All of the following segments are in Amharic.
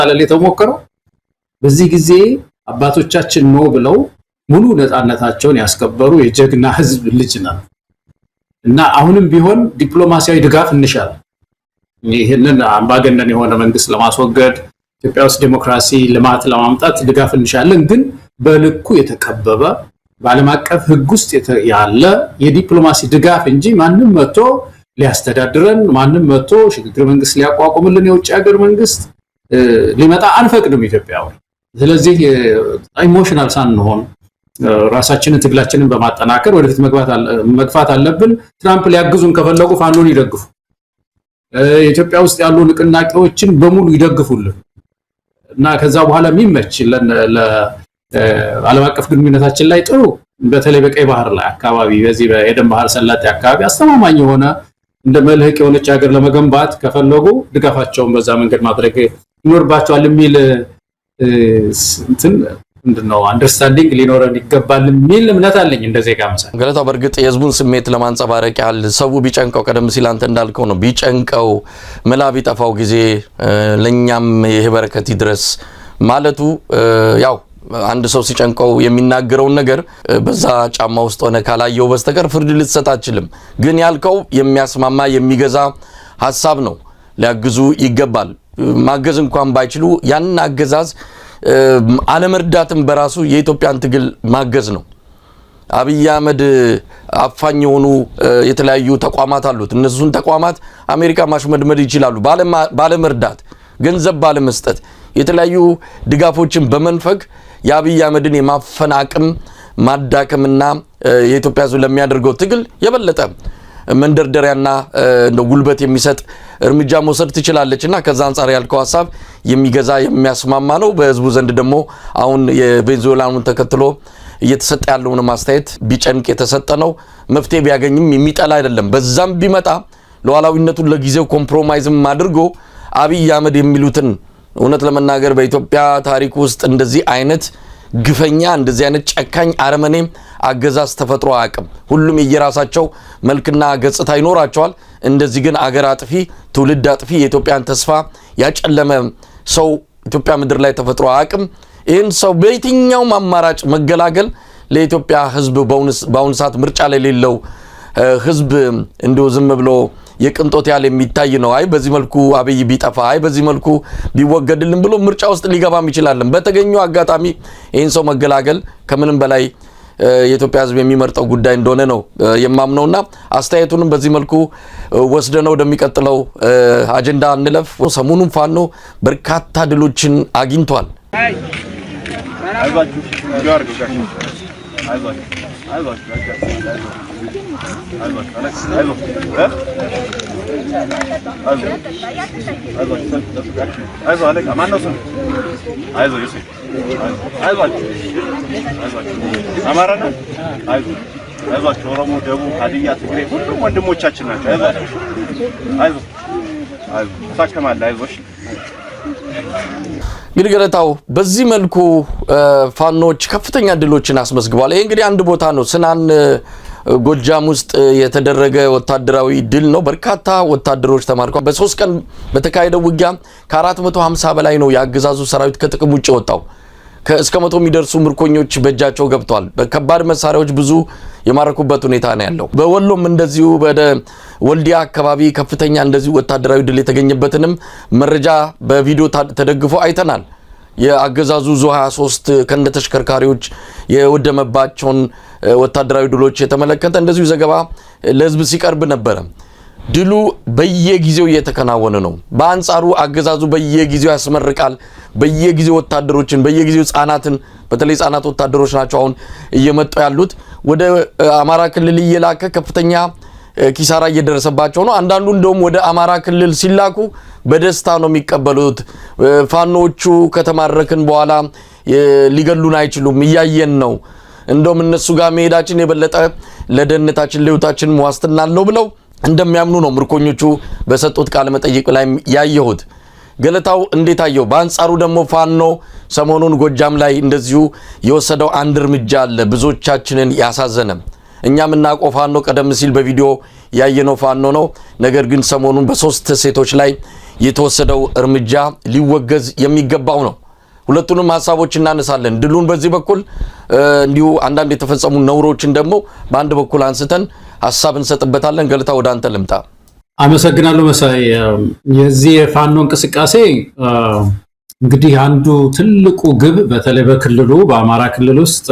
ለማታለል የተሞከረው በዚህ ጊዜ አባቶቻችን ነው ብለው ሙሉ ነፃነታቸውን ያስከበሩ የጀግና ህዝብ ልጅ ነው እና አሁንም ቢሆን ዲፕሎማሲያዊ ድጋፍ እንሻለን። ይሄንን አምባገነን የሆነ መንግስት ለማስወገድ ኢትዮጵያ ውስጥ ዲሞክራሲ ልማት ለማምጣት ድጋፍ እንሻለን። ግን በልኩ የተከበበ በዓለም አቀፍ ህግ ውስጥ ያለ የዲፕሎማሲ ድጋፍ እንጂ ማንም መጥቶ ሊያስተዳድረን ማንም መጥቶ ሽግግር መንግስት ሊያቋቁምልን የውጭ ሀገር መንግስት ሊመጣ አንፈቅድም ኢትዮጵያው። ስለዚህ ኢሞሽናል ሳንሆን ራሳችንን ትግላችንን በማጠናከር ወደፊት መግፋት አለብን። ትራምፕ ሊያግዙን ከፈለጉ ፋኖን ይደግፉ። ኢትዮጵያ ውስጥ ያሉ ንቅናቄዎችን በሙሉ ይደግፉልን እና ከዛ በኋላ የሚመች ለዓለም አቀፍ ግንኙነታችን ላይ ጥሩ በተለይ በቀይ ባህር ላይ አካባቢ በዚህ በኤደን ባህር ሰላጤ አካባቢ አስተማማኝ የሆነ እንደ መልህቅ የሆነች ሀገር ለመገንባት ከፈለጉ ድጋፋቸውን በዛ መንገድ ማድረግ ይኖርባቸዋል የሚል ምንድነው አንደርስታንዲንግ ሊኖረን ይገባል የሚል እምነት አለኝ። እንደዚህ ጋምሳል ገለታው በርግጥ የህዝቡን ስሜት ለማንጸባረቅ ያህል ሰው ቢጨንቀው ቀደም ሲል አንተ እንዳልከው ነው ቢጨንቀው መላ ቢጠፋው ጊዜ ለኛም ይሄ በረከት ይድረስ ማለቱ ያው አንድ ሰው ሲጨንቀው የሚናገረውን ነገር በዛ ጫማ ውስጥ ሆነ ካላየው በስተቀር ፍርድ ልትሰጥ አትችልም። ግን ያልከው የሚያስማማ የሚገዛ ሐሳብ ነው። ሊያግዙ ይገባል። ማገዝ እንኳን ባይችሉ ያን አገዛዝ አለመርዳትም በራሱ የኢትዮጵያን ትግል ማገዝ ነው። አብይ አህመድ አፋኝ የሆኑ የተለያዩ ተቋማት አሉት። እነሱን ተቋማት አሜሪካ ማሽመድመድ ይችላሉ ባለመርዳት፣ ገንዘብ ባለመስጠት፣ የተለያዩ ድጋፎችን በመንፈግ የአብይ አህመድን የማፈናቀም ማዳከምና የኢትዮጵያ ሕዝብ ለሚያደርገው ትግል የበለጠ መንደርደሪያና ጉልበት የሚሰጥ እርምጃ መውሰድ ትችላለችና ከዛ አንፃር ያልከው ሐሳብ የሚገዛ የሚያስማማ ነው። በህዝቡ ዘንድ ደግሞ አሁን የቬንዙዌላኑን ተከትሎ እየተሰጠ ያለውን ማስተያየት ቢጨንቅ የተሰጠ ነው። መፍትሄ ቢያገኝም የሚጠላ አይደለም። በዛም ቢመጣ ለዋላዊነቱን ለጊዜው ኮምፕሮማይዝም አድርጎ አብይ አህመድ የሚሉትን እውነት ለመናገር በኢትዮጵያ ታሪክ ውስጥ እንደዚህ አይነት ግፈኛ እንደዚህ አይነት ጨካኝ አረመኔ አገዛዝ ተፈጥሮ አያውቅም። ሁሉም የየራሳቸው መልክና ገጽታ ይኖራቸዋል። እንደዚህ ግን አገር አጥፊ ትውልድ አጥፊ የኢትዮጵያን ተስፋ ያጨለመ ሰው ኢትዮጵያ ምድር ላይ ተፈጥሮ አያውቅም። ይህን ሰው በየትኛውም አማራጭ መገላገል ለኢትዮጵያ ህዝብ በአሁኑ ሰዓት ምርጫ ላይ ሌለው ህዝብ እንደው ዝም ብሎ የቅንጦት ያለ የሚታይ ነው። አይ በዚህ መልኩ አብይ ቢጠፋ አይ በዚህ መልኩ ቢወገድልን ብሎ ምርጫ ውስጥ ሊገባም ይችላል። በተገኘው አጋጣሚ ይህን ሰው መገላገል ከምንም በላይ የኢትዮጵያ ህዝብ የሚመርጠው ጉዳይ እንደሆነ ነው የማምነውና አስተያየቱንም በዚህ መልኩ ወስደነው ወደሚቀጥለው አጀንዳ እንለፍ። ሰሞኑን ፋኖ በርካታ ድሎችን አግኝቷል። ኦሮሞ፣ ደቡብ፣ ሀዲያ፣ ትግሬ ሁሉም ወንድሞቻችን ናቸው። ተሳከማለህ። አይዞሽ እንግዲህ ገለታው በዚህ መልኩ ፋኖች ከፍተኛ ድሎችን አስመዝግበዋል። ይሄ እንግዲህ አንድ ቦታ ነው ስናን ጎጃም ውስጥ የተደረገ ወታደራዊ ድል ነው። በርካታ ወታደሮች ተማርከዋል። በ3 ቀን በተካሄደው ውጊያ ከ450 በላይ ነው የአገዛዙ ሰራዊት ከጥቅም ውጭ ወጣው። እስከ 100 የሚደርሱ ምርኮኞች በእጃቸው ገብተዋል። በከባድ መሳሪያዎች ብዙ የማረኩበት ሁኔታ ነው ያለው። በወሎም እንደዚሁ ወደ ወልዲያ አካባቢ ከፍተኛ እንደዚሁ ወታደራዊ ድል የተገኘበትንም መረጃ በቪዲዮ ተደግፎ አይተናል። የአገዛዙ ዙ 23 ከንደ ተሽከርካሪዎች የወደመባቸውን ወታደራዊ ድሎች የተመለከተ እንደዚሁ ዘገባ ለህዝብ ሲቀርብ ነበር። ድሉ በየጊዜው እየተከናወነ ነው። በአንጻሩ አገዛዙ በየጊዜው ያስመርቃል። በየጊዜው ወታደሮችን በየጊዜው ህፃናትን በተለይ ህፃናት ወታደሮች ናቸው አሁን እየመጡ ያሉት ወደ አማራ ክልል እየላከ ከፍተኛ ኪሳራ እየደረሰባቸው ነው። አንዳንዱ እንደውም ወደ አማራ ክልል ሲላኩ በደስታ ነው የሚቀበሉት። ፋኖቹ ከተማረክን በኋላ ሊገሉን አይችሉም እያየን ነው፣ እንደውም እነሱ ጋር መሄዳችን የበለጠ ለደህንነታችን ለህይወታችን ዋስትና አለው ብለው እንደሚያምኑ ነው ምርኮኞቹ በሰጡት ቃለ መጠይቅ ላይ ያየሁት። ገለታው እንዴት አየው? በአንጻሩ ደግሞ ፋኖ ሰሞኑን ጎጃም ላይ እንደዚሁ የወሰደው አንድ እርምጃ አለ ብዙዎቻችንን ያሳዘነ። እኛም እናውቀው ፋኖ ቀደም ሲል በቪዲዮ ያየነው ፋኖ ነው። ነገር ግን ሰሞኑን በ3 ሴቶች ላይ የተወሰደው እርምጃ ሊወገዝ የሚገባው ነው። ሁለቱንም ሐሳቦች እናነሳለን። ድሉን በዚህ በኩል እንዲሁ አንዳንድ የተፈጸሙ ነውሮችን ደግሞ በአንድ በኩል አንስተን ሐሳብ እንሰጥበታለን። ገልታ ወደ አንተ ልምጣ። አመሰግናለሁ መሳይ። የዚህ የፋኖ እንቅስቃሴ እንግዲህ አንዱ ትልቁ ግብ በተለይ በክልሉ በአማራ ክልል ውስጥ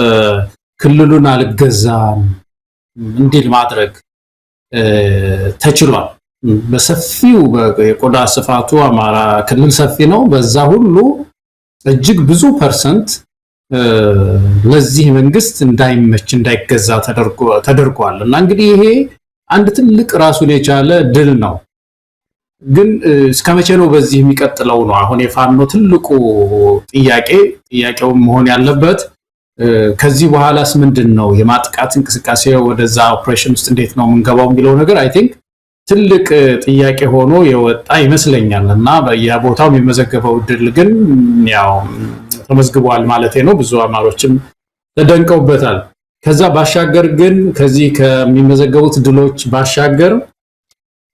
ክልሉን አልገዛም እንዲል ማድረግ ተችሏል። በሰፊው የቆዳ ስፋቱ አማራ ክልል ሰፊ ነው። በዛ ሁሉ እጅግ ብዙ ፐርሰንት ለዚህ መንግስት እንዳይመች እንዳይገዛ ተደርጓል እና እንግዲህ ይሄ አንድ ትልቅ ራሱን የቻለ ድል ነው። ግን እስከመቼ ነው በዚህ የሚቀጥለው ነው አሁን የፋኖ ትልቁ ጥያቄው መሆን ያለበት። ከዚህ በኋላስ ምንድነው የማጥቃት እንቅስቃሴ ወደዛ ኦፕሬሽን ውስጥ እንዴት ነው የምንገባው የሚለው ነገር አይ ቲንክ ትልቅ ጥያቄ ሆኖ የወጣ ይመስለኛል እና በየቦታው የሚመዘገበው ድል ግን ያው ተመዝግቧል ማለት ነው። ብዙ አማሮችም ተደንቀውበታል። ከዛ ባሻገር ግን ከዚህ ከሚመዘገቡት ድሎች ባሻገር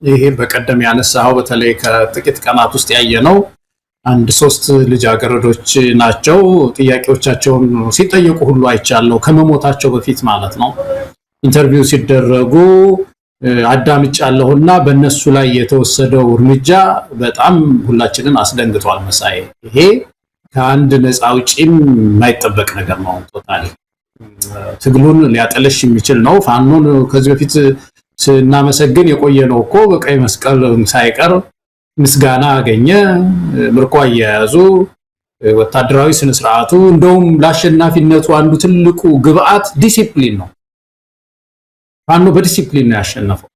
ይሄ በቀደም ያነሳው በተለይ ከጥቂት ቀናት ውስጥ ያየነው አንድ 3 ልጃገረዶች ናቸው ጥያቄዎቻቸውን ሲጠየቁ ሁሉ አይቻለው ከመሞታቸው በፊት ማለት ነው ኢንተርቪው ሲደረጉ አዳምጫለሁና በእነሱ ላይ የተወሰደው እርምጃ በጣም ሁላችንን አስደንግጧል መሳይ። ይሄ ከአንድ ነፃ አውጪም የማይጠበቅ ነገር ነው። ቶታሊ ትግሉን ሊያጠለሽ የሚችል ነው። ፋኖን ከዚህ በፊት ስናመሰግን የቆየ ነው እኮ በቀይ መስቀል ሳይቀር ምስጋና አገኘ፣ ምርኮ አያያዙ፣ ወታደራዊ ስነ ስርዓቱ እንደውም ለአሸናፊነቱ አንዱ ትልቁ ግብአት ዲሲፕሊን ነው። ፋኖ በዲሲፕሊን ነው ያሸነፈው።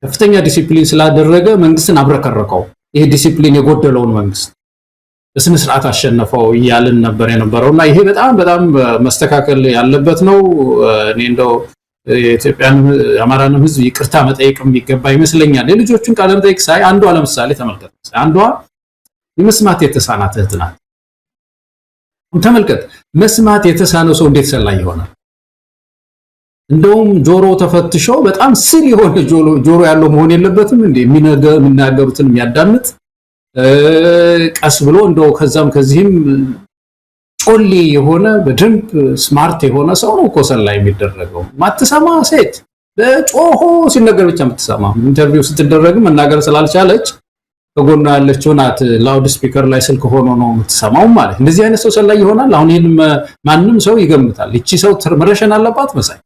ከፍተኛ ዲሲፕሊን ስላደረገ መንግስትን አብረከረከው። ይሄ ዲሲፕሊን የጎደለውን መንግስት በስነ ስርዓት አሸነፈው እያልን ነበር የነበረውና ይሄ በጣም በጣም መስተካከል ያለበት ነው። እኔ እንደው የኢትዮጵያን የአማራን ህዝብ ይቅርታ መጠየቅ የሚገባ ይመስለኛል። የልጆቹን ቃለ መጠይቅ ሳይ አንዷ ለምሳሌ ተመልከት። አንዷ የመስማት የተሳናት እህት ናት። ተመልከት፣ መስማት የተሳነው ሰው እንዴት ሰላይ ይሆናል? እንደውም ጆሮ ተፈትሾ በጣም ስል የሆነ ጆሮ ያለው መሆን የለበትም እንዴ? የሚናገሩትን የሚያዳምጥ ቀስ ብሎ እንደው ከዛም ከዚህም ጮሌ የሆነ በደንብ ስማርት የሆነ ሰው ነው እኮ ሰላይ የሚደረገው። ማትሰማ ሴት በጮሆ ሲነገር ብቻ የምትሰማ ኢንተርቪው ስትደረግ መናገር ስላልቻለች ከጎኗ ያለችው ናት ላውድ ስፒከር ላይ ስልክ ሆኖ ነው የምትሰማው ማለት። እንደዚህ አይነት ሰው ሰላይ ይሆናል? አሁን ይሄን ማንም ሰው ይገምታል። እቺ ሰው መረሸን አለባት መሳይ።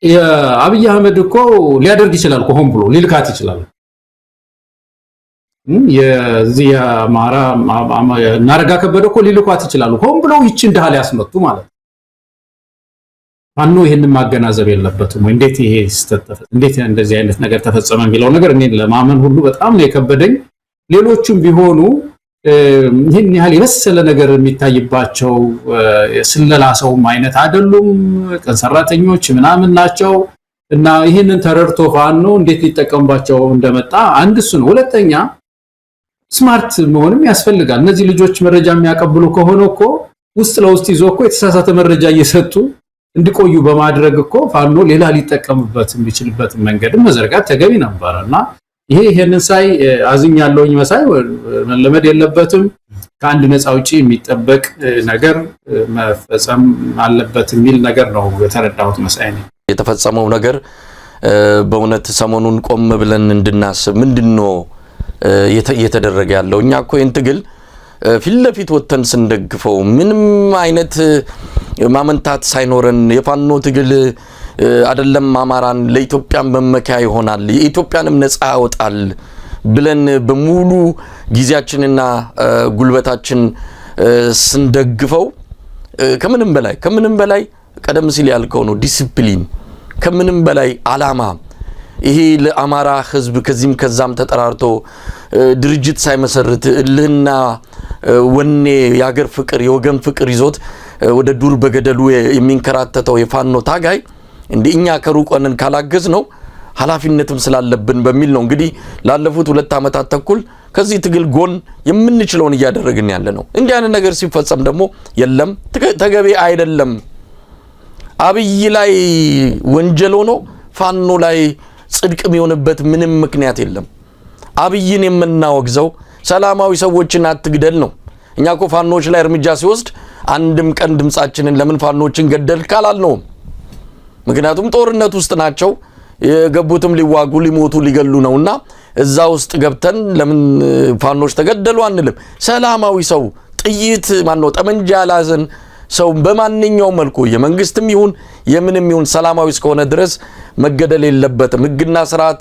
የአብይ አህመድ እኮ ሊያደርግ ይችላል እኮ ሆን ብሎ ሊልካት ይችላል። የዚህ አማራ ናረጋ ከበደ እኮ ሊልኳት ይችላል ሆን ብሎ ይቺ እንዳለ ያስመጡ ማለት። ማነው ይሄንን ማገናዘብ የለበትም ወይ? እንዴት ይሄ እንዴት እንደዚህ አይነት ነገር ተፈጸመ የሚለው ነገር እኔ ለማመን ሁሉ በጣም ነው የከበደኝ። ሌሎችም ቢሆኑ ይሄን ያህል የመሰለ ነገር የሚታይባቸው የስለላ ሰውም አይነት አይደሉም፣ ቀን ሰራተኞች ምናምን ናቸው። እና ይሄንን ተረድቶ ፋኖ እንዴት ሊጠቀምባቸው እንደመጣ አንድ እሱ ነው። ሁለተኛ ስማርት መሆንም ያስፈልጋል። እነዚህ ልጆች መረጃ የሚያቀብሉ ከሆነ እኮ ውስጥ ለውስጥ ይዞ እኮ የተሳሳተ መረጃ እየሰጡ እንዲቆዩ በማድረግ እኮ ፋኖ ሌላ ሊጠቀምበት የሚችልበት መንገድ መዘርጋት ተገቢ ነበርና ይሄንን ሳይ አዝኛለሁኝ መሳይ። መለመድ የለበትም ከአንድ ነፃ አውጪ የሚጠበቅ ነገር መፈጸም አለበት የሚል ነገር ነው የተረዳሁት መሳይ ነው። የተፈጸመው ነገር በእውነት ሰሞኑን ቆም ብለን እንድናስብ ምንድነው እየተደረገ ያለው? እኛ እኮ እንትግል ፊት ለፊት ወተን ስንደግፈው ምንም አይነት ማመንታት ሳይኖረን የፋኖ ትግል አይደለም አማራን ለኢትዮጵያ መመኪያ ይሆናል የኢትዮጵያንም ነፃ ያወጣል ብለን በሙሉ ጊዜያችንና ጉልበታችን ስንደግፈው ከምንም በላይ ቀደም ሲል ያልከው ነው ዲሲፕሊን፣ ከምንም በላይ አላማ። ይሄ ለአማራ ህዝብ ከዚህም ከዛም ተጠራርቶ ድርጅት ሳይመሰርት እልህና ወኔ የሀገር ፍቅር የወገን ፍቅር ይዞት ወደ ዱር በገደሉ የሚንከራተተው የፋኖ ታጋይ እንደኛ ከሩቅ ሆነን ካላገዝ ነው ኃላፊነትም ስላለብን በሚል ነው እንግዲህ ላለፉት 2 ዓመታት ተኩል ከዚህ ትግል ጎን የምንችለውን እያደረግን ያለ ነው። እንዲህ አይነት ነገር ሲፈጸም ደግሞ የለም ተገቢ አይደለም። አብይ ላይ ወንጀል ሆኖ ፋኖ ላይ ጽድቅ የሚሆንበት ምንም ምክንያት የለም። አብይን የምናወግዘው ሰላማዊ ሰዎችን አትግደል ነው። እኛ እኮ ፋኖች ላይ እርምጃ ሲወስድ አንድም ቀን ድምጻችንን ለምን ፋኖችን ገደልክ አላልነውም። ምክንያቱም ጦርነት ውስጥ ናቸው የገቡትም ሊዋጉ ሊሞቱ ሊገሉ ነውና እዛ ውስጥ ገብተን ለምን ፋኖች ተገደሉ አንልም። ሰላማዊ ሰው ጥይት ማነው ጠመንጃ ያላዘን ሰው በማንኛውም መልኩ የመንግስትም ይሁን የምንም ይሁን ሰላማዊ እስከሆነ ድረስ መገደል የለበትም። ህግና ስርዓት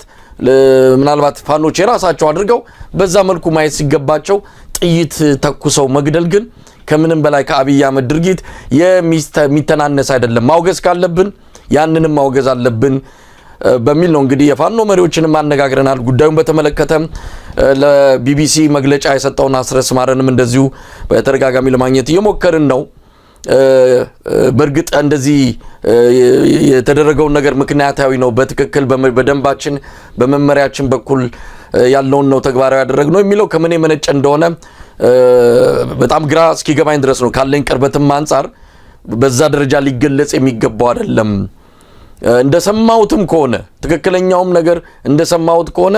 ምናልባት ፋኖች የራሳቸው አድርገው በዛ መልኩ ማየት ሲገባቸው ጥይት ተኩሰው መግደል ግን ከምንም በላይ ከአብይ አህመድ ድርጊት የሚተናነስ አይደለም። ማውገዝ ካለብን ያንንም ማውገዝ አለብን በሚል ነው እንግዲህ የፋኖ መሪዎችንም አነጋግረናል። ጉዳዩን በተመለከተ ለቢቢሲ መግለጫ የሰጠውን አስረስ ማረንም እንደዚሁ በተደጋጋሚ ለማግኘት እየሞከርን ነው። በእርግጥ እንደዚህ የተደረገውን ነገር ምክንያታዊ ነው፣ በትክክል በደንባችን በመመሪያችን በኩል ያለውን ነው ተግባራዊ ያደረግነው የሚለው ከምን የመነጨ እንደሆነ በጣም ግራ እስኪገባኝ ድረስ ነው። ካለኝ ቅርበትም አንፃር በዛ ደረጃ ሊገለጽ የሚገባው አይደለም። እንደሰማሁትም ከሆነ ትክክለኛውም ነገር እንደሰማሁት ከሆነ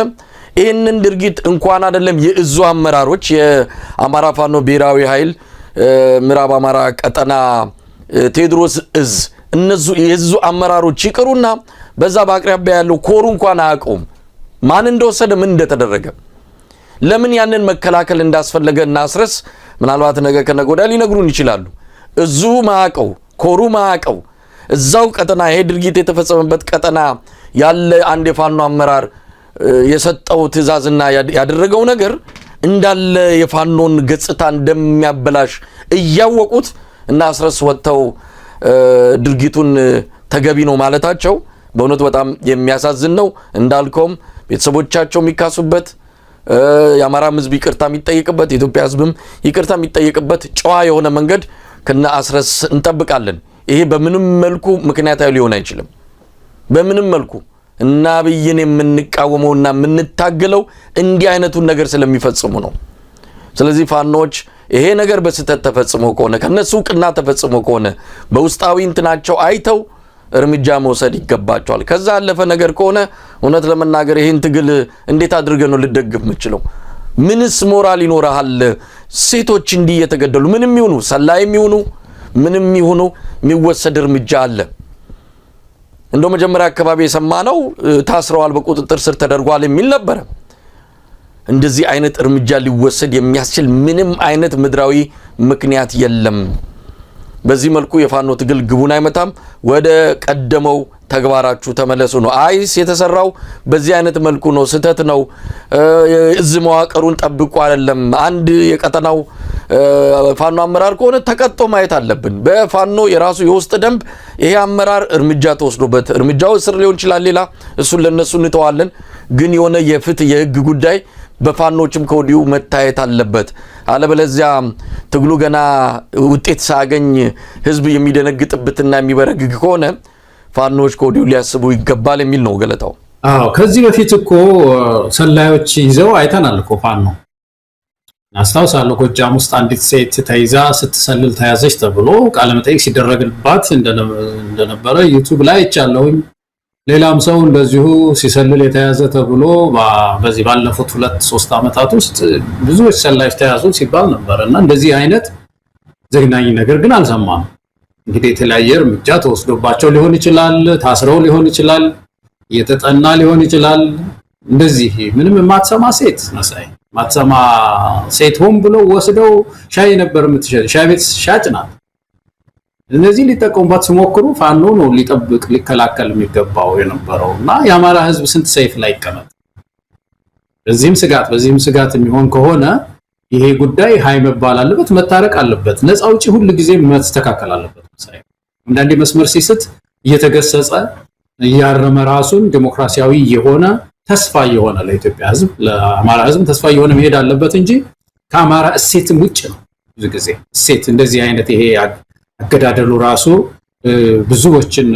ይህንን ድርጊት እንኳን አይደለም የእዙ አመራሮች የአማራ ፋኖ ብሔራዊ ኃይል ምዕራብ አማራ ቀጠና ቴዎድሮስ እዝ እነሱ የእዙ አመራሮች ይቅሩና በዛ በአቅራቢያ ያለው ኮሩ እንኳን አያውቁም ማን እንደወሰደ ምን እንደተደረገ። ለምን ያንን መከላከል እንዳስፈለገ እናስረስ ምናልባት ነገ ከነገ ወዲያ ሊነግሩን ይችላሉ። እዙ ማያውቀው ኮሩ ማያውቀው እዛው ቀጠና ይሄ ድርጊት የተፈጸመበት ቀጠና ያለ አንድ የፋኖ አመራር የሰጠው ትዕዛዝና ያደረገው ነገር እንዳለ የፋኖን ገጽታ እንደሚያበላሽ እያወቁት እና አስረስ ወጥተው ድርጊቱን ተገቢ ነው ማለታቸው በእውነት በጣም የሚያሳዝን ነው። እንዳልከውም ቤተሰቦቻቸው የሚካሱበት የአማራ ሕዝብ ይቅርታ የሚጠይቅበት የኢትዮጵያ ሕዝብም ይቅርታ የሚጠይቅበት ጨዋ የሆነ መንገድ ከነ አስረስ እንጠብቃለን። ይሄ በምንም መልኩ ምክንያታዊ ሊሆን አይችልም። በምንም መልኩ እና አብይን የምንቃወመውና የምንታገለው እንዲህ አይነቱን ነገር ስለሚፈጽሙ ነው። ስለዚህ ፋኖች ይሄ ነገር በስተት ተፈጽሞ ከሆነ ከነሱ ቅና ተፈጽሞ ከሆነ በውስጣዊ እንትናቸው አይተው እርምጃ መውሰድ ይገባቸዋል። ከዛ ያለፈ ነገር ከሆነ እውነት ለመናገር ይሄን ትግል እንዴት አድርገን ነው ልደግፍ የምችለው? ምንስ ሞራል ይኖርሃል? ሴቶች እንዲህ የተገደሉ ምንም ይሁኑ ሰላይም ይሁኑ ምንም ይሁኑ የሚወሰድ እርምጃ አለ። እንደው መጀመሪያ አካባቢ የሰማነው ታስረዋል በቁጥጥር ስር ተደርጓል የሚል ነበር። እንደዚህ አይነት እርምጃ ሊወሰድ የሚያስችል ምንም አይነት ምድራዊ ምክንያት የለም። በዚህ መልኩ የፋኖ ትግል ግቡን አይመታም። ወደ ቀደመው ተግባራችሁ ተመለሱ ነው። አይስ የተሰራው በዚህ አይነት መልኩ ነው፣ ስተት ነው። እዝ መዋቅሩን ጠብቁ አይደለም። አንድ የቀጠናው ፋኖ አመራር ከሆነ ተቀጦ ማየት አለብን። በፋኖ የራሱ የውስጥ ደንብ ይሄ አመራር እርምጃ ተወስዶበት እርምጃው እስር ሊሆን ይችላል፣ ሌላ እሱን ለነሱ እንተዋለን። ግን የሆነ የፍትህ የህግ ጉዳይ በፋኖችም ከወዲሁ መታየት አለበት። አለበለዚያ ትግሉ ገና ውጤት ሳያገኝ ህዝብ የሚደነግጥበትና የሚበረግግ ከሆነ ፋኖች ከወዲሁ ሊያስቡ ይገባል የሚል ነው ገለታው። አዎ ከዚህ በፊት እኮ ሰላዮች ይዘው አይተናል እኮ ፋኖ። አስታውሳለሁ ጎጃም ውስጥ አንዲት ሴት ተይዛ ስትሰልል ተያዘች ተብሎ ቃለ መጠይቅ ሲደረግባት እንደነበረ ዩቲዩብ ላይ አይቻለሁኝ። ሌላም ሰው እንደዚሁ ሲሰልል የተያዘ ተብሎ በዚህ ባለፉት 2-3 ዓመታት ውስጥ ብዙዎች ሰላዮች ተያዙ ሲባል ነበርና እንደዚህ አይነት ዘግናኝ ነገር ግን አልሰማንም። እንግዲህ የተለያየ እርምጃ ተወስዶባቸው ሊሆን ይችላል፣ ታስረው ሊሆን ይችላል፣ እየተጠና ሊሆን ይችላል። እንደዚህ ምንም የማትሰማ ሴት መሳይ ማትሰማ ሴት ሆን ብሎ ወስደው ሻይ ነበር የምትሸጥ ሻይ ቤት ሻጭ ናት። እነዚህ ሊጠቀሙባት ሲሞክሩ ፋኖ ነው ሊጠብቅ ሊከላከል የሚገባው የነበረውና የአማራ ሕዝብ ስንት ሰይፍ ላይ ይቀመጥ። በዚህም ስጋት የሚሆን ከሆነ ይሄ ጉዳይ ሃይ መባል አለበት፣ መታረቅ አለበት። ነፃ አውጪ ሁሉ ጊዜ መስተካከል አለበት። አንዳንዴ መስመር ሲስት እየተገሰጸ እያረመ ራሱን ዲሞክራሲያዊ የሆነ ተስፋ የሆነ ለኢትዮጵያ ሕዝብ ለአማራ ሕዝብ ተስፋ የሆነ መሄድ አለበት እንጂ ከአማራ እሴትም ውጭ ነው። ብዙ ጊዜ እሴት እንደዚህ አይነት ይሄ አገዳደሉ ራሱ ብዙዎችን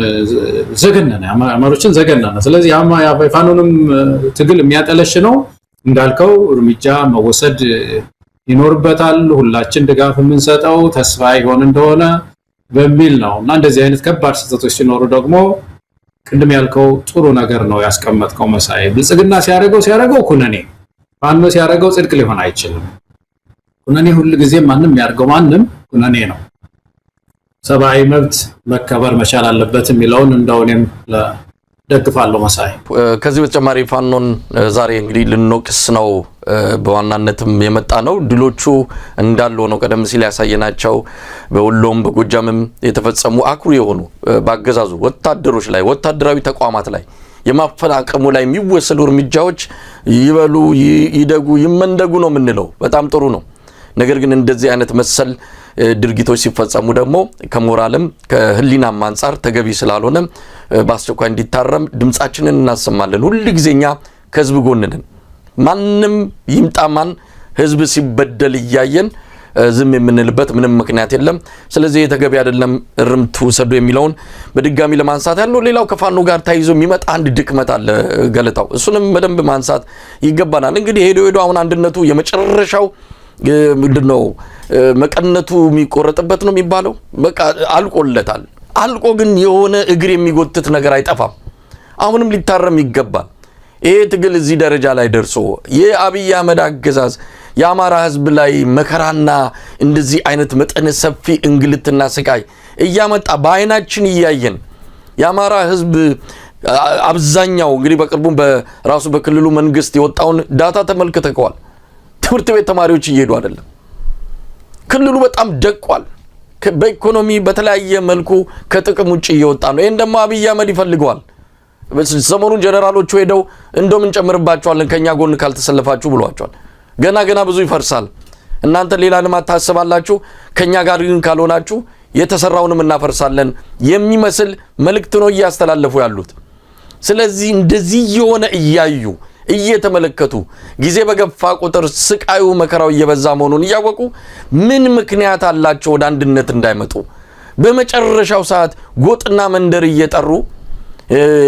ዘገነነ፣ አማሮችን ዘገነነ። ስለዚህ የፋኖንም ትግል የሚያጠለሽ ነው። እንዳልከው እርምጃ መወሰድ ይኖርበታል። ሁላችን ድጋፍ የምንሰጠው ተስፋ ይሆን እንደሆነ በሚል ነው እና እንደዚህ አይነት ከባድ ስህተቶች ሲኖሩ ደግሞ ቅድም ያልከው ጥሩ ነገር ነው ያስቀመጥከው መሳይ። ብልጽግና ሲያደርገው ኩነኔ ፋኖ ሲያደርገው ጽድቅ ሊሆን አይችልም። ኩነኔ ሁሉ ጊዜ ማንም ያርገው ማንም ኩነኔ ነው። ሰብአዊ መብት መከበር መቻል አለበት የሚለውን እንደውንም ደግፋለሁ መሳይ። ከዚህ በተጨማሪ ፋኖን ዛሬ እንግዲህ ልንወቅስ ነው በዋናነትም የመጣ ነው። ድሎቹ እንዳሉ ነው ቀደም ሲል ያሳየናቸው በወሎም በጎጃምም የተፈጸሙ አኩሪ የሆኑ ባገዛዙ ወታደሮች ላይ ወታደራዊ ተቋማት ላይ የማፈናቀሙ ላይ የሚወሰዱ እርምጃዎች ይበሉ ይደጉ ይመንደጉ ነው የምንለው። በጣም ጥሩ ነው። ነገር ግን እንደዚህ አይነት መሰል ድርጊቶች ሲፈጸሙ ደግሞ ከሞራልም ከህሊናም አንፃር ተገቢ ስላልሆነ በአስቸኳይ እንዲታረም ድምጻችንን እናሰማለን። ሁሉ ጊዜኛ ከህዝብ ጎን ነን። ማንም ይምጣማን ህዝብ ሲበደል እያየን ዝም የምንልበት ምንም ምክንያት የለም። ስለዚህ የተገቢ አይደለም እርምቱ ሰዶ የሚለውን በድጋሚ ለማንሳት ያለው። ሌላው ከፋኖ ጋር ታይዞ የሚመጣ አንድ ድክመት አለ ገለታው፣ እሱንም በደንብ ማንሳት ይገባናል። እንግዲህ ሄዶ አሁን አንድነቱ የመጨረሻው ምንድነው መቀነቱ የሚቆረጥበት ነው የሚባለው። በቃ አልቆለታል። አልቆ ግን የሆነ እግር የሚጎትት ነገር አይጠፋም። አሁንም ሊታረም ይገባል። ይሄ ትግል እዚህ ደረጃ ላይ ደርሶ የአብይ አህመድ አገዛዝ የአማራ ህዝብ ላይ መከራና እንደዚህ አይነት መጠነ ሰፊ እንግልትና ስቃይ እያመጣ በአይናችን እያየን የአማራ ህዝብ አብዛኛው እንግዲህ በቅርቡ በራሱ በክልሉ መንግስት የወጣውን ዳታ ተመልክተዋል። ትምህርት ቤት ተማሪዎች እየሄዱ አይደለም። ክልሉ በጣም ደቋል። በኢኮኖሚ በተለያየ መልኩ ከጥቅም ውጪ እየወጣ ነው። ይሄን ደግሞ አብይ አህመድ ይፈልገዋል። ሰሞኑን ጀነራሎቹ ሄደው እንደም እንጨምርባቸዋለን ከኛ ጎን ካልተሰለፋችሁ ብሏቸዋል። ገና ብዙ ይፈርሳል። እናንተ ሌላ ልማት ታስባላችሁ፣ ከኛ ጋር ግን ካልሆናችሁ የተሰራውንም እናፈርሳለን የሚመስል መልእክት ነው እያስተላለፉ ያሉት። ስለዚህ እንደዚህ የሆነ እያዩ እየተመለከቱ ጊዜ በገፋ ቁጥር ስቃዩ መከራው እየበዛ መሆኑን እያወቁ ምን ምክንያት አላቸው ወደ አንድነት እንዳይመጡ? በመጨረሻው ሰዓት ጎጥና መንደር እየጠሩ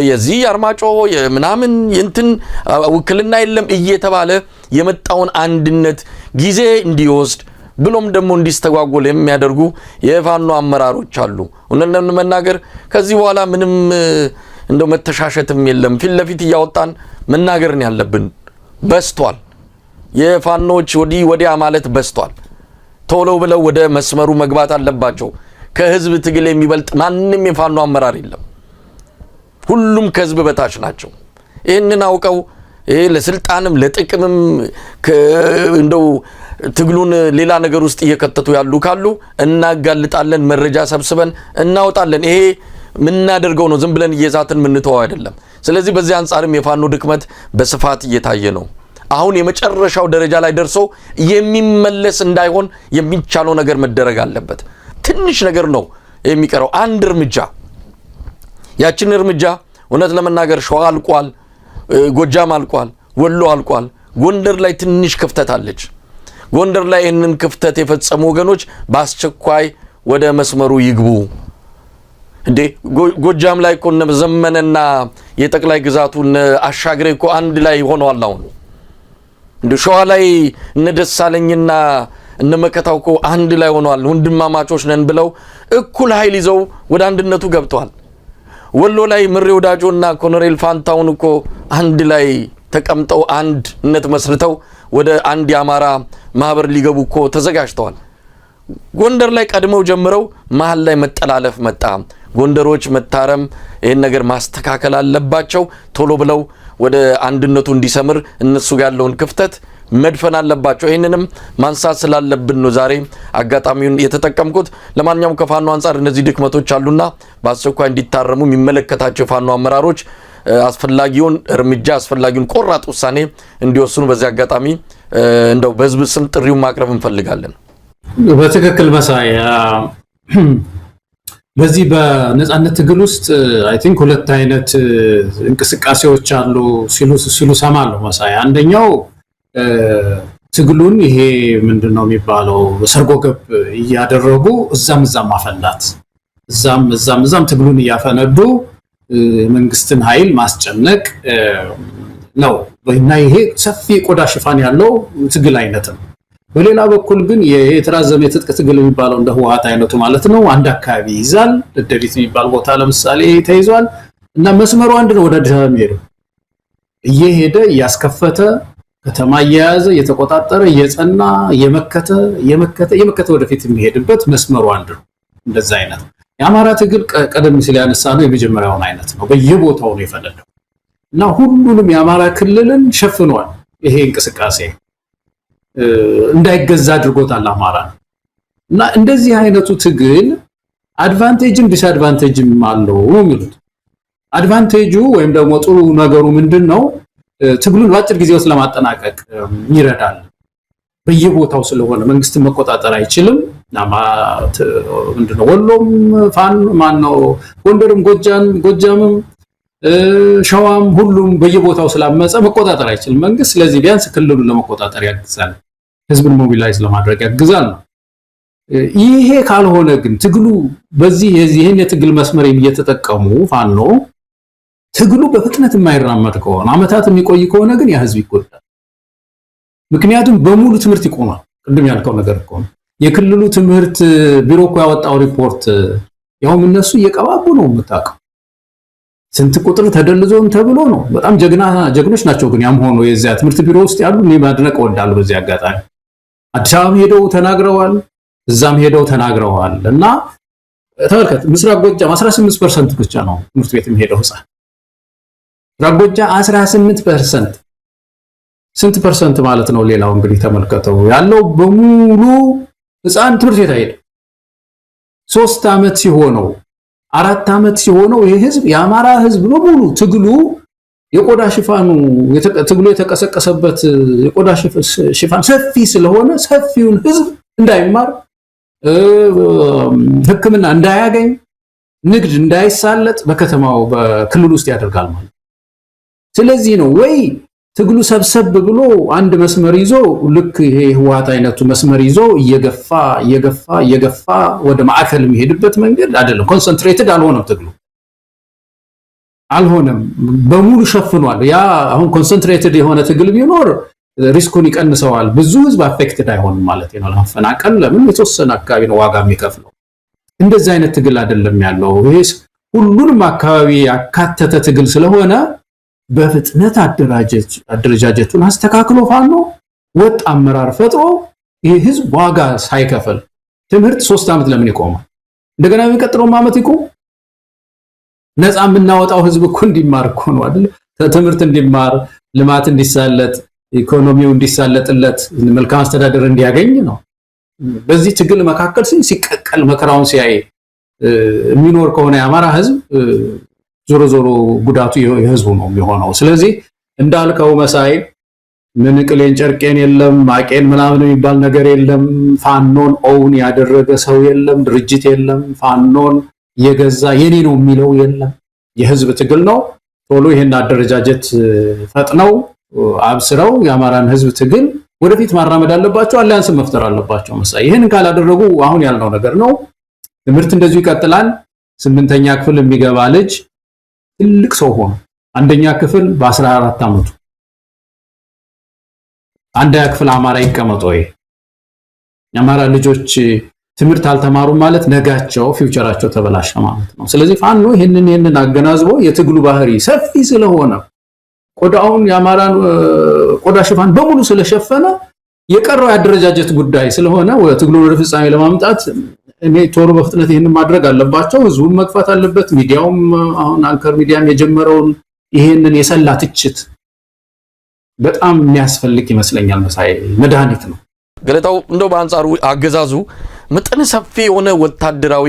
የዚህ አርማጮ የምናምን እንትን ውክልና የለም እየተባለ የመጣውን አንድነት ጊዜ እንዲወስድ ብሎም ደግሞ እንዲስተጓጎል የሚያደርጉ የፋኖ አመራሮች አሉ። እነነን መናገር ከዚህ በኋላ ምንም እንደው መተሻሸትም የለም። ፊት ለፊት እያወጣን መናገርን ያለብን በስቷል። የፋኖች ወዲያ ማለት በስቷል። ቶሎ ብለው ወደ መስመሩ መግባት አለባቸው። ከህዝብ ትግል የሚበልጥ ማንም የፋኖ አመራር የለም። ሁሉም ከህዝብ በታች ናቸው። ይህንን አውቀው ለስልጣንም ለጥቅምም እንደው ትግሉን ሌላ ነገር ውስጥ እየከተቱ ያሉ ካሉ እናጋልጣለን፣ መረጃ ሰብስበን እናወጣለን። ይሄ ምናደርገው ነው፣ ዝም ብለን እየዛትን ምንተው አይደለም። ስለዚህ በዚህ አንፃርም የፋኖ ድክመት በስፋት እየታየ ነው። አሁን የመጨረሻው ደረጃ ላይ ደርሶ የሚመለስ እንዳይሆን የሚቻለው ነገር መደረግ አለበት። ትንሽ ነገር ነው የሚቀረው፣ አንድ እርምጃ። ያችን እርምጃ እውነት ለመናገር ሸዋ አልቋል፣ ጎጃም አልቋል፣ ወሎ አልቋል። ጎንደር ላይ ትንሽ ክፍተት አለች። ጎንደር ላይ ይህንን ክፍተት የፈጸሙ ወገኖች በአስቸኳይ ወደ መስመሩ ይግቡ። እንዴ ጎጃም ላይ እኮ እነ ዘመነና የጠቅላይ ግዛቱን አሻግሬ እኮ አንድ ላይ ሆነዋል። አሁን እንደ ሸዋ ላይ እነ ደሳለኝና እነ መከታው እኮ አንድ ላይ ሆነዋል። ወንድማማቾች ነን ብለው እኩል ኃይል ይዘው ወደ አንድነቱ ገብተዋል። ወሎ ላይ ምሬ ወዳጆና ኮሎኔል ፋንታውን እኮ አንድ ላይ ተቀምጠው አንድነት መስርተው ወደ አንድ የአማራ ማህበር ሊገቡ እኮ ተዘጋጅተዋል። ጎንደር ላይ ቀድመው ጀምረው መሃል ላይ መጠላለፍ መጣ። ጎንደሮች መታረም ይሄን ነገር ማስተካከል አለባቸው። ቶሎ ብለው ወደ አንድነቱ እንዲሰምር እነሱ ጋር ያለውን ክፍተት መድፈን አለባቸው። ይሄንንም ማንሳት ስላለብን ነው ዛሬ አጋጣሚውን የተጠቀምኩት። ለማንኛውም ከፋኖ አንፃር እነዚህ ድክመቶች አሉና በአስቸኳይ እንዲታረሙ የሚመለከታቸው የፋኖ አመራሮች አስፈላጊውን እርምጃ አስፈላጊውን ቆራጥ ውሳኔ እንዲወስኑ በዚህ አጋጣሚ እንደው በህዝብ ስም ጥሪውን ማቅረብ እንፈልጋለን። በትክክል መሳይ፣ በዚህ በነጻነት ትግል ውስጥ አይ ቲንክ ሁለት አይነት እንቅስቃሴዎች አሉ ሲሉ ሰማለሁ መሳይ። አንደኛው ትግሉን ይሄ ምንድነው የሚባለው ሰርጎ ገብ እያደረጉ እዛም ማፈላት፣ እዛም ትግሉን እያፈነዱ መንግስትን ኃይል ማስጨነቅ ነው እና ይሄ ሰፊ ቆዳ ሽፋን ያለው ትግል አይነት ነው። በሌላ በኩል ግን የተራዘመ የትጥቅ ትግል የሚባለው እንደ ህወሓት አይነቱ ማለት ነው አንድ አካባቢ ይዛል። ደደቢት የሚባል ቦታ ለምሳሌ ተይዟል እና መስመሩ አንድ ነው። ወደ አዲስ አበባ የሚሄደው እየሄደ እያስከፈተ ከተማ እየያዘ የተቆጣጠረ የጸና የመከተ ወደፊት የሚሄድበት መስመሩ አንድ ነው። እንደዛ አይነት የአማራ ትግል ቀደም ሲል ያነሳ ነው የመጀመሪያውን አይነት ነው። በየቦታው ነው የፈለደው እና ሁሉንም የአማራ ክልልን ሸፍኗል። ይሄ እንቅስቃሴ እንዳይገዛ አድርጎታል አማራ እና እንደዚህ አይነቱ ትግል አድቫንቴጅም ዲስአድቫንቴጅም አለው የሚሉት። አድቫንቴጁ ወይም ደግሞ ጥሩ ነገሩ ምንድነው? ትግሉን በአጭር ጊዜ ውስጥ ለማጠናቀቅ ይረዳል። በየቦታው ስለሆነ መንግስትን መቆጣጠር አይችልም። ምንድነው ወሎም ማነው ጎንደርም ጎጃምም ሸዋም ሁሉም በየቦታው ስላመፀ መቆጣጠር አይችልም መንግስት። ስለዚህ ቢያንስ ክልሉን ለመቆጣጠር ያግዛል፣ ህዝብን ሞቢላይዝ ለማድረግ ያግዛል ነው። ይሄ ካልሆነ ግን ትግሉ በዚህ ይሄን የትግል መስመር እየተጠቀሙ ፋኖ ትግሉ በፍጥነት የማይራመድ ከሆነ አመታት የሚቆይ ከሆነ ግን ያ ህዝብ ይጎዳል። ምክንያቱም በሙሉ ትምህርት ይቆማል። ቅድም ያልከው ነገር እኮ ነው። የክልሉ ትምህርት ቢሮ እኮ ያወጣው ሪፖርት ያውም እነሱ እየቀባቡ ነው የምታውቀው። ስንት ቁጥር ተደልዞን ተብሎ ነው። በጣም ጀግኖች ናቸው። ግን ያም ሆኖ የዚያ ትምህርት ቢሮ ውስጥ ያሉ እኔ ማድነቅ እወዳለሁ። በዚህ አጋጣሚ አዲስ አበባ ሄደው ተናግረዋል፣ እዛም ሄደው ተናግረዋል። እና ተመልከት፣ ምስራቅ ጎጃም 18% ብቻ ነው ትምህርት ቤት የሚሄደው ህፃን። ምስራቅ ጎጃም 18%። ስንት ፐርሰንት ማለት ነው? ሌላው እንግዲህ ተመልከተው ያለው በሙሉ ህፃን ትምህርት ቤት አይሄድም። 3 ዓመት ሲሆነው 4 ዓመት ሲሆነው ይሄ ህዝብ የአማራ ህዝብ በሙሉ ትግሉ የቆዳ ሽፋኑ ትግሉ የተቀሰቀሰበት የቆዳ ሽፋን ሰፊ ስለሆነ ሰፊውን ህዝብ እንዳይማር፣ ሕክምና እንዳያገኝ፣ ንግድ እንዳይሳለጥ በከተማው በክልል ውስጥ ያደርጋል ማለት። ስለዚህ ነው ወይ ትግሉ ሰብሰብ ብሎ አንድ መስመር ይዞ ልክ ይሄ ህወሓት አይነቱ መስመር ይዞ እየገፋ ወደ ማዕከል የሚሄድበት መንገድ አይደለም። ኮንሰንትሬትድ አልሆነም፣ ትግሉ አልሆነም፣ በሙሉ ሸፍኗል። ያ አሁን ኮንሰንትሬትድ የሆነ ትግል ቢኖር ሪስኩን ይቀንሰዋል። ብዙ ህዝብ አፌክትድ አይሆንም ማለት ነው። ለማፈናቀል ለምን የተወሰነ አካባቢ ነው ዋጋ የሚከፍለው። እንደዚህ አይነት ትግል አይደለም ያለው። ይሄ ሁሉንም አካባቢ ያካተተ ትግል ስለሆነ በፍጥነት አደረጃጀቱን አስተካክሎ ፋኖ ወጥ አመራር ፈጥሮ ይሄ ህዝብ ዋጋ ሳይከፍል ትምህርት 3 ዓመት ለምን ይቆማል? እንደገና የሚቀጥለው ዓመት ይቆም። ነፃ የምናወጣው ህዝብ እኮ እንዲማር እኮ ነው አይደል? ትምህርት እንዲማር፣ ልማት እንዲሳለጥ፣ ኢኮኖሚው እንዲሳለጥለት፣ መልካም አስተዳደር እንዲያገኝ ነው። በዚህ ትግል መካከል ሲቀቀል መከራውን ሲያይ የሚኖር ከሆነ የአማራ ህዝብ ዞሮ ዞሮ ጉዳቱ የህዝቡ ነው የሚሆነው። ስለዚህ እንዳልከው መሳይ ምን ቅሌን ጨርቄን የለም ማቄን ምናምን የሚባል ነገር የለም። ፋኖን ኦውን ያደረገ ሰው የለም፣ ድርጅት የለም። ፋኖን የገዛ የኔ ነው የሚለው የለም። የህዝብ ትግል ነው። ቶሎ ይሄን አደረጃጀት ፈጥነው አብስረው የአማራን ህዝብ ትግል ወደፊት ማራመድ አለባቸው። አሊያንስ መፍጠር አለባቸው። መሳይ ይሄን ካላደረጉ አሁን ያልነው ነገር ነው። ትምህርት እንደዚሁ ይቀጥላል። 8ኛ ክፍል የሚገባ ልጅ ትልቅ ሰው ሆኖ 1ኛ ክፍል በ14 ዓመቱ 1ኛ ክፍል አማራ ይቀመጥ ወይ? የአማራ ልጆች ትምህርት አልተማሩም ማለት ነጋቸው ፊውቸራቸው ተበላሸ ማለት ነው። ስለዚህ ፋኖ ይሄንን አገናዝቦ የትግሉ ባህሪ ሰፊ ስለሆነ ቆዳውን የአማራን ቆዳ ሽፋን በሙሉ ስለሸፈነ የቀረው ያደረጃጀት ጉዳይ ስለሆነ ትግሉን ወደ ፍጻሜ ለማምጣት እኔ ቶሎ በፍጥነት ይሄንን ማድረግ አለባቸው። ህዝቡን መግፋት አለበት። ሚዲያውም አሁን አንከር ሚዲያም የጀመረውን ይሄንን የሰላ ትችት በጣም የሚያስፈልግ ይመስለኛል። መሳይ መድኃኒት ነው። ገለታው እንደው በአንጻሩ አገዛዙ መጠነ ሰፊ የሆነ ወታደራዊ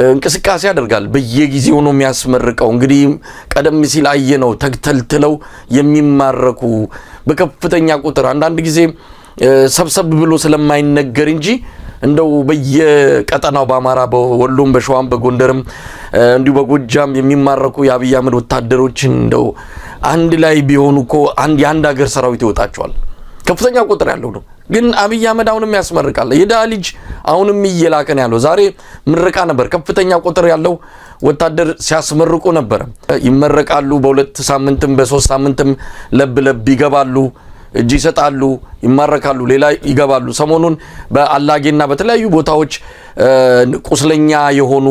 እንቅስቃሴ ያደርጋል። በየጊዜው ነው የሚያስመርቀው። እንግዲህ ቀደም ሲል አየነው ተግተልትለው የሚማረኩ በከፍተኛ ቁጥር አንዳንድ ጊዜ ሰብሰብ ብሎ ስለማይነገር እንጂ እንደው በየቀጠናው በአማራ በወሎም በሸዋም በጎንደርም እንዲሁ በጎጃም የሚማረኩ የአብይ አህመድ ወታደሮችን እንደው አንድ ላይ ቢሆኑ እኮ የአንድ ሀገር ሰራዊት ይወጣቸዋል። ከፍተኛ ቁጥር ያለው ነው። ግን አብይ አህመድ አሁንም ያስመርቃል። የዳ ልጅ አሁንም እየላከን ያለው ዛሬ ምርቃ ነበር። ከፍተኛ ቁጥር ያለው ወታደር ሲያስመርቁ ነበር። ይመረቃሉ። በ2 ሳምንትም በ3 ሳምንትም ለብ ይገባሉ፣ እጅ ይሰጣሉ፣ ይማረካሉ፣ ሌላ ይገባሉ። ሰሞኑን በአላጌና በተለያዩ ቦታዎች ቁስለኛ የሆኑ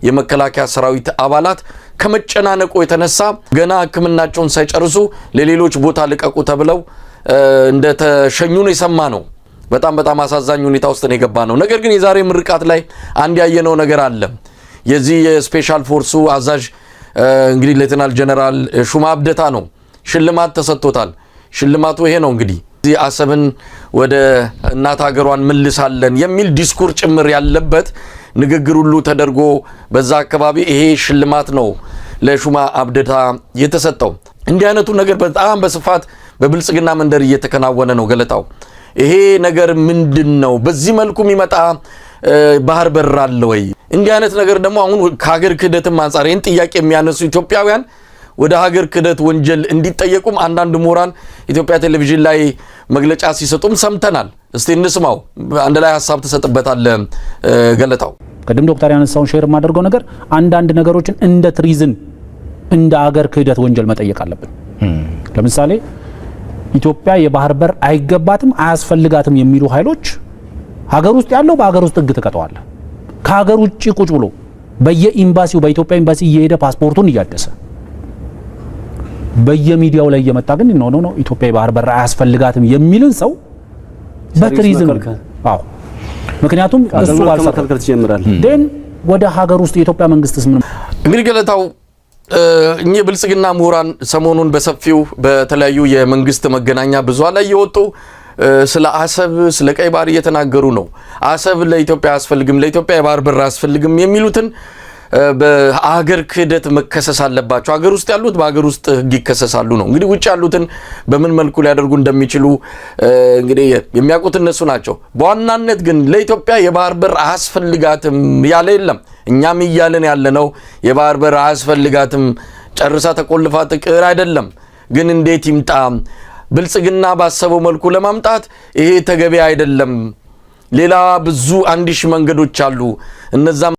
የመከላከያ ሰራዊት አባላት ከመጨናነቁ የተነሳ ገና ሕክምናቸውን ሳይጨርሱ ለሌሎች ቦታ ልቀቁ ተብለው እንደተሸኙ ነው የሰማነው። በጣም አሳዛኝ ሁኔታ ውስጥ ነው የገባነው። ነገር ግን የዛሬ ምርቃት ላይ አንድ ያየነው ነገር አለ። የዚህ የስፔሻል ፎርሱ አዛዥ እንግዲህ ሌተናል ጀነራል ሹማ አብደታ ነው ሽልማት ተሰጥቶታል። ሽልማቱ ይሄ ነው እንግዲህ እዚህ አሰብን ወደ እናት ሀገሯን መልሳለን የሚል ዲስኩር ጭምር ያለበት ንግግር ሁሉ ተደርጎ በዛ አካባቢ ይሄ ሽልማት ነው ለሹማ አብደታ የተሰጠው። እንዲህ አይነቱ ነገር በጣም በስፋት በብልጽግና መንደር እየተከናወነ ነው። ገለታው ይሄ ነገር ምንድነው? በዚህ መልኩ የሚመጣ ባህር በር አለ ወይ? እንዲህ አይነት ነገር ደግሞ አሁን ከሀገር ክህደትም አንፃር ይህን ጥያቄ የሚያነሱ ኢትዮጵያውያን ወደ ሀገር ክህደት ወንጀል እንዲጠየቁም አንዳንድ ምሁራን ኢትዮጵያ ቴሌቪዥን ላይ መግለጫ ሲሰጡም ሰምተናል። እስቲ እንስማው። አንድ ላይ ሀሳብ ተሰጥበታል። ገለታው ቀደም ዶክተር ያነሳውን ሼር የማደርገው ነገር አንዳንድ ነገሮችን እንደ ትሪዝን እንደ ሀገር ክህደት ወንጀል መጠየቅ አለብን። ለምሳሌ ኢትዮጵያ የባህር በር አይገባትም አያስፈልጋትም የሚሉ ኃይሎች ሀገር ውስጥ ያለው በሀገር ውስጥ ህግ ተቀጣዋል። ከሀገር ውጪ ቁጭ ብሎ በየኤምባሲው በኢትዮጵያ ኤምባሲ እየሄደ ፓስፖርቱን እያደሰ በየሚዲያው ላይ እየመጣ ግን ኖ ኢትዮጵያ የባህር በር አያስፈልጋትም የሚልን ሰው በትሪዝም አዎ፣ ምክንያቱም እሱ አልተከልከል ይጀምራል። ደን ወደ ሀገር ውስጥ የኢትዮጵያ መንግስትስ ምን እንግዲህ ገለታው እኚህ ብልጽግና ምሁራን ሰሞኑን በሰፊው በተለያዩ የመንግስት መገናኛ ብዙሃን ላይ የወጡ ስለ አሰብ ስለ ቀይ ባህር እየተናገሩ ነው። አሰብ ለኢትዮጵያ አያስፈልግም፣ ለኢትዮጵያ የባህር በር አያስፈልግም የሚሉትን በአገር ክህደት መከሰስ አለባቸው። ሀገር ውስጥ ያሉት በሀገር ውስጥ ህግ ይከሰሳሉ ነው። እንግዲህ ውጭ ያሉትን በምን መልኩ ሊያደርጉ እንደሚችሉ እንግዲህ የሚያውቁት እነሱ ናቸው። በዋናነት ግን ለኢትዮጵያ የባህር በር አያስፈልጋትም ያለ የለም። እኛም እያለን ያለነው የባህር በር አያስፈልጋትም ጨርሳ ተቆልፋ ትቅር አይደለም። ግን እንዴት ይምጣ? ብልጽግና ባሰበው መልኩ ለማምጣት ይሄ ተገቢ አይደለም። ሌላ ብዙ 1000 መንገዶች አሉ። እነዛ